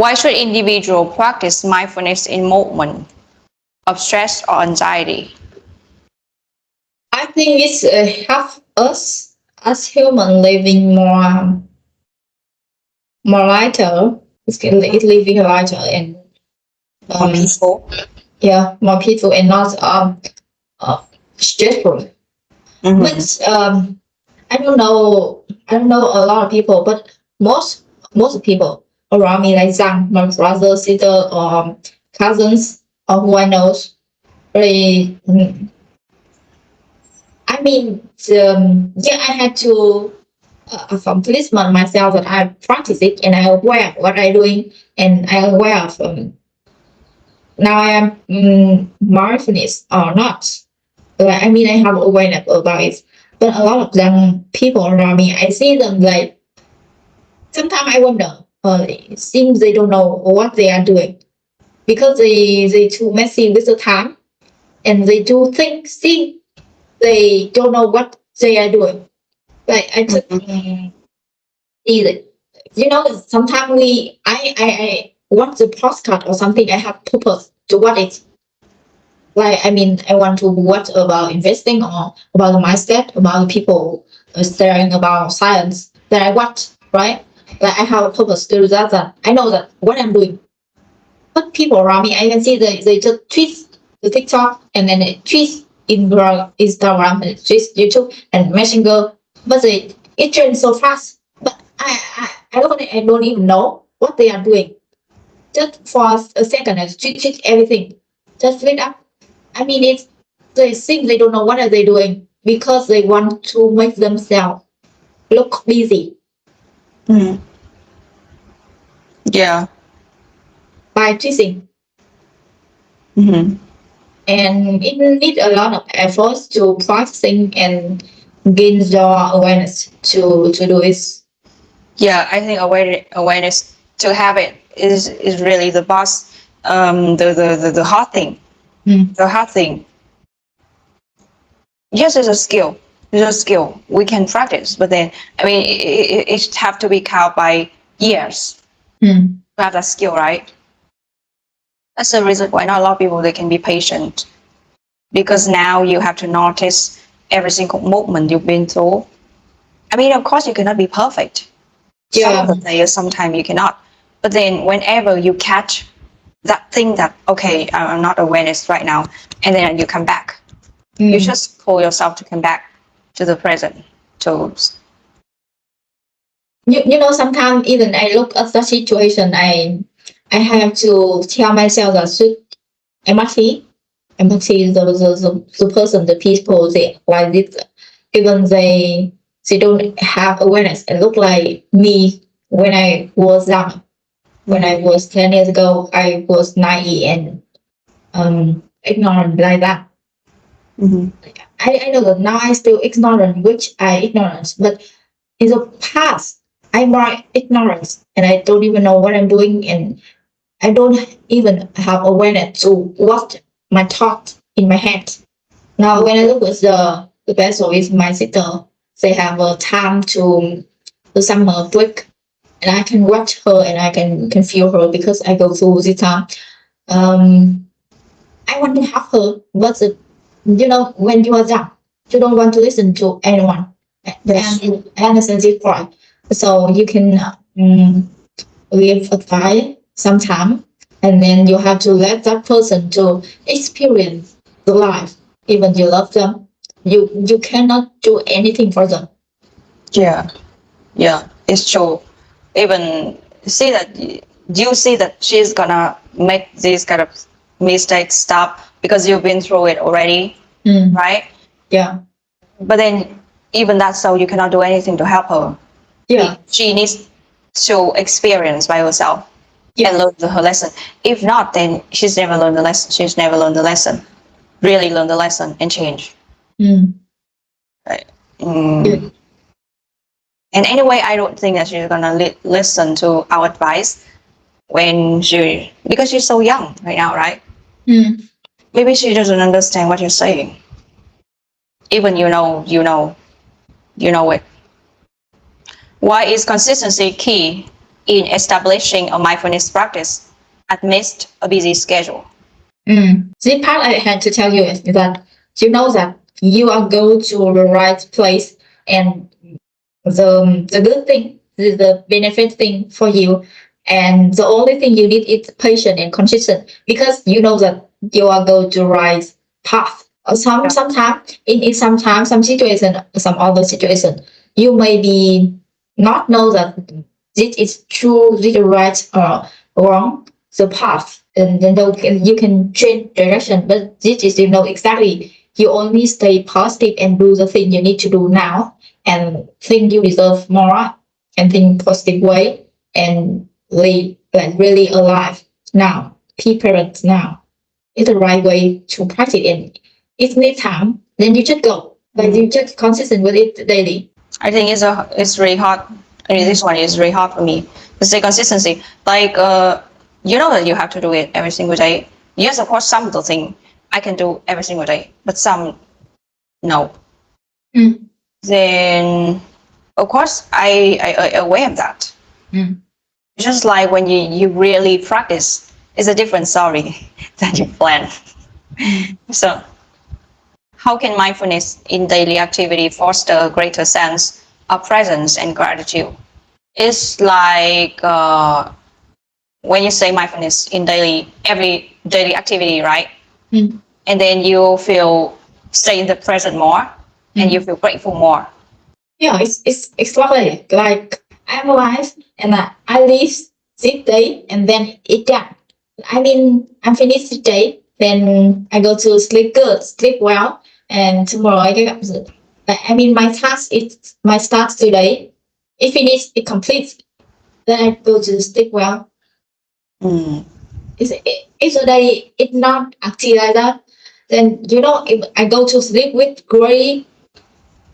Why should individual practice mindfulness in moment of stress or anxiety? I think it's help us as human living more lighter. It's living lighter and More um peaceful? more peaceful and not uh, stressful. Mm-hmm. But I don't know a lot of people, but most people around me, like some my brother, sister, or cousins, or who I know, really. I mean, yeah, I had to accomplish myself that I practice it and I aware what I'm doing and I aware of now I am mindfulness or not. Like, I mean, I have awareness about it, but a lot of them people around me, I see them like sometimes I wonder. It seems they don't know what they are doing because they too messy with the time and they do think they don't know what they are doing. Like I just see that sometimes I watch the postcard or something. I have purpose to what it. Like I mean, I want to watch about investing or about the mindset, about the people studying about science that I watch, right? Like I have a purpose to do that. That I know that what I'm doing. But people around me, I can see they just tweet the TikTok and then they tweet in Instagram and tweet YouTube and Messenger. But it trends so fast. But I don't even know what they are doing. Just for a second, I tweet everything. Just tweet up. I mean, they think they don't know what are they doing because they want to make themselves look busy Mm-hmm. Yeah. by tweeting. Mm-hmm. And it needs a lot of efforts to practicing and gain your awareness to do it. Yeah, I think awareness to have it is really the boss. The hard thing. The hard thing. Yes, it's a skill. It's a skill we can practice, but then I mean it have to be count by years to have that skill, right? That's the reason why not a lot of people they can be patient, because now you have to notice every single moment you've been through. I mean, of course, you cannot be perfect. Some of the days, sometimes you cannot. But then, whenever you catch that thing that okay, I'm not awareness right now, and then you come back, you just pull yourself to come back to the present. To Sometimes even I look at the situation, I have to tell myself that should empathy, is the person, the people, they like this, even they don't have awareness. It look like me when I was young. When I was 10 years ago, I was naive and ignorant like that. I know that now I still ignorant, which I ignorant, but in the past I'm more ignorant and I don't even know what I'm doing and I don't even have awareness to what my thought in my head. Now when I look at the vessel with my sister, they have a time to do summer break and I can watch her and I can feel her because I go through this time. I want to help her, but when you are young, you don't want to listen to anyone. And I understand this point. So you can give advice sometime, and then you have to let that person to experience the life. Even you love them, you cannot do anything for them. yeah, yeah, it's true. Even see that you see that she's gonna make these kind of mistakes stop because you've been through it already, right? Yeah. But then even that, so you cannot do anything to help her. Yeah. She needs to experience by herself and learn her lesson. If not, then she's never learned the lesson. She's never learned the lesson. Really learn the lesson and change. Right. And anyway, I don't think that she's gonna listen to our advice because she's so young right now, right? Maybe she doesn't understand what you're saying. Even you know it. Why is consistency key in establishing a mindfulness practice amidst a busy schedule? The part I had to tell you is that you know that you are going to the right place, and the good thing, the benefit thing for you, and the only thing you need is patient and consistent, because you know that you are going to the right path. Sometimes in some situation, some other situation, you may be not know that this is true, this is right or wrong, the path, and then you can change direction. But this is, you know, exactly, you only stay positive and do the thing you need to do now, and think you deserve more, and think positive way, and live like really alive now. Be present now. It's the right way to practice, and if need time, then you just go. Like you just consistent with it daily. I think it's really hard. I mean, this one is really hard for me to stay consistency. Like you know that you have to do it every single day. Yes, of course, some of the thing I can do every single day, but some no. Then of course I aware of that. Just like when you really practice, it's a different story than you plan. So how can mindfulness in daily activity foster a greater sense of presence and gratitude? It's like when you say mindfulness in every daily activity, right? And then you feel stay in the present more, and you feel grateful more. Yeah, it's exactly like I'm alive, and I live this day, and then it done. I mean, I'm finished the day, then I go to sleep good, sleep well, and tomorrow I get up. I mean, my start today, it finished, it completes. Then I go to sleep well. If the day it's not active like that, then you know, if I go to sleep with great,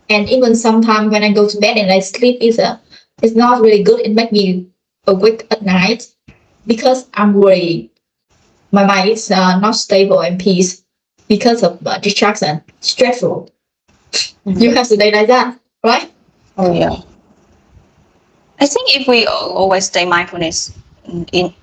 and even sometimes when I go to bed and I sleep, it's not really good. It makes me awake at night because I'm worried. My mind is not stable and peace because of distraction, stressful. You have to day like that, right? Oh yeah. I think if we always stay mindfulness in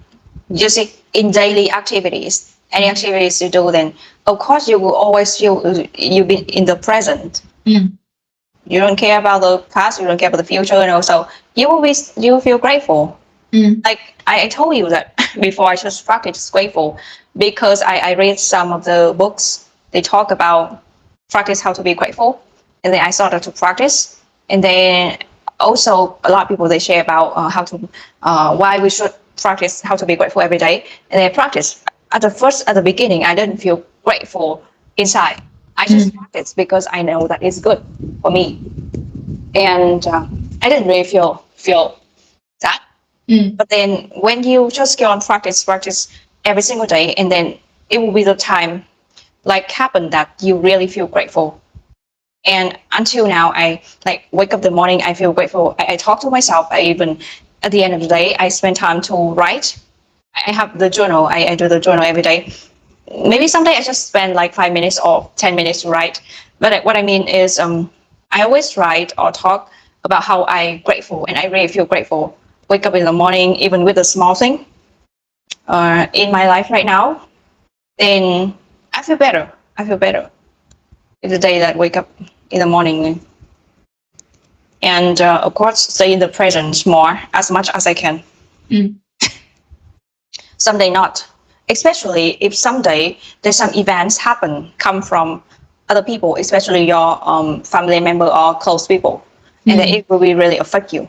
just in daily activities, any activities you do, then of course you will always feel you be in the present. You don't care about the past, you don't care about the future, and also you will feel grateful. Like I told you that before, I just practice grateful because I read some of the books. They talk about practice how to be grateful, and then I started to practice. And then also a lot of people, they share about how to why we should practice how to be grateful every day. And then I practice at the beginning, I didn't feel grateful inside. I just practice because I know that it's good for me, and I didn't really feel that. But then when you just go on practice every single day, and then it will be the time like happen that you really feel grateful. And until now, I like wake up in the morning, I feel grateful. I talk to myself. I even at the end of the day, I spend time to write. I have the journal. I do the journal every day. Maybe someday I just spend like 5 minutes or 10 minutes to write. But what I mean is, I always write or talk about how I'm grateful, and I really feel grateful. Wake up in the morning, even with a small thing in my life right now, then I feel better. I feel better. It's the day that wake up in the morning, and of course stay in the present more as much as I can. Someday not, especially if someday there's some events come from other people, especially your family member or close people, and then it will really affect you,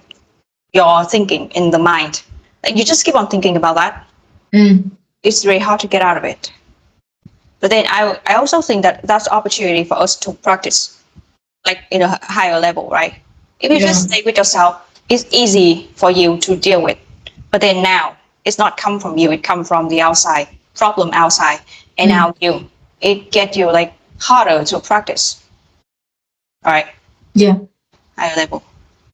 your thinking in the mind. Like you just keep on thinking about that. It's very hard to get out of it. But then I also think that that's opportunity for us to practice, like in a higher level, right? If you just stay with yourself, it's easy for you to deal with. But then now it's not come from you; it come from the outside, problem outside, and now it get you like harder to practice. All right. Yeah. Higher level.